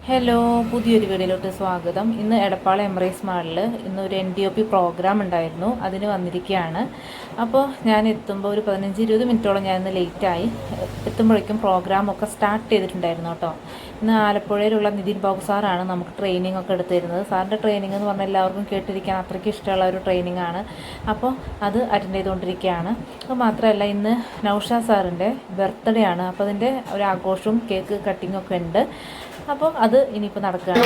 Hello, പുതിയൊരു വീഡിയോയിലോട്ട് സ്വാഗതം. ഇന്ന് എടപ്പാൾ എംബ്രേസ് മാളിൽ ഇന്നൊരു NDOP പ്രോഗ്രാം ഉണ്ടായിരുന്നു. അതിന് വന്നിരിക്കുകയാണ്. അപ്പോൾ ഞാൻ എത്തുമ്പോൾ ഒരു 15-20 മിനിറ്റോളം ഞാൻ ഇന്ന് ലേറ്റായി. എത്തുമ്പോഴേക്കും പ്രോഗ്രാമൊക്കെ സ്റ്റാർട്ട് ചെയ്തിട്ടുണ്ടായിരുന്നു കേട്ടോ. ഇന്ന് ആലപ്പുഴയിലുള്ള നിതിൻ ബാബു സാറാണ് നമുക്ക് ട്രെയിനിങ് ഒക്കെ എടുത്തു തരുന്നത്. സാറിൻ്റെ ട്രെയിനിങ് എന്ന് പറഞ്ഞാൽ എല്ലാവർക്കും കേട്ടിരിക്കാൻ അത്രയ്ക്ക് ഇഷ്ടമുള്ള ഒരു ട്രെയിനിങ് ആണ്. അപ്പോൾ അത് അറ്റൻഡ് ചെയ്തുകൊണ്ടിരിക്കുകയാണ്. അത് മാത്രമല്ല, ഇന്ന് നൗഷാദ് സാറിൻ്റെ ബർത്ത്ഡേ ആണ്. അപ്പോൾ അതിൻ്റെ ഒരു ആഘോഷവും കേക്ക് കട്ടിങ്ങും ഒക്കെ ഉണ്ട്. അപ്പോൾ അത് ഇനിയിപ്പോൾ നടക്കുകയാണ്.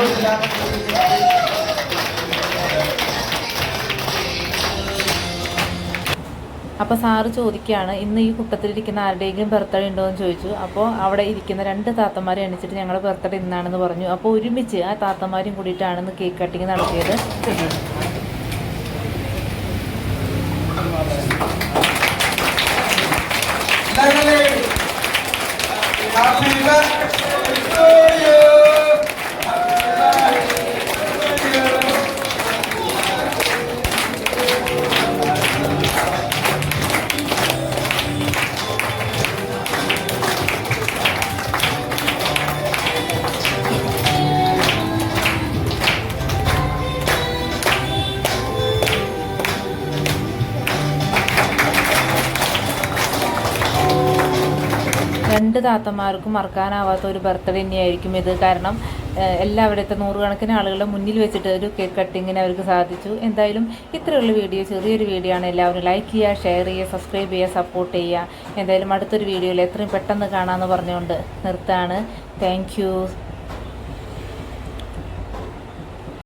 അപ്പോൾ സാറ് ചോദിക്കുകയാണ്, ഇന്ന് ഈ കൂട്ടത്തിലിരിക്കുന്ന ആരുടെയെങ്കിലും ബർത്ത്ഡേ ഉണ്ടോ എന്ന് ചോദിച്ചു. അപ്പോൾ അവിടെ ഇരിക്കുന്ന 2 താത്തമാരെ എണിച്ചിട്ട് ഞങ്ങളുടെ ബർത്ത്ഡേ ഇന്നാണെന്ന് പറഞ്ഞു. അപ്പോൾ ഒരുമിച്ച് ആ താത്തമാരും കൂടിയിട്ടാണ് ഇന്ന് കേക്ക് കട്ടിങ് നടത്തിയത്. രണ്ട് താത്തമാർക്കും മറക്കാനാവാത്ത ഒരു ബർത്ത്ഡേ തന്നെയായിരിക്കും ഇത്. കാരണം എല്ലാവിടത്തെ നൂറുകണക്കിന് ആളുകളുടെ മുന്നിൽ വെച്ചിട്ട് ഒരു കേക്ക് കട്ടിങ്ങിന് അവർക്ക് സാധിച്ചു. എന്തായാലും ഇത്രയുള്ള വീഡിയോ, ചെറിയൊരു വീഡിയോ ആണ്. എല്ലാവരും ലൈക്ക് ചെയ്യുക, ഷെയർ ചെയ്യുക, സബ്സ്ക്രൈബ് ചെയ്യുക, സപ്പോർട്ട് ചെയ്യുക. എന്തായാലും അടുത്തൊരു വീഡിയോയിൽ എത്രയും പെട്ടെന്ന് കാണാമെന്ന് പറഞ്ഞുകൊണ്ട് നിർത്താണ്. Thank you.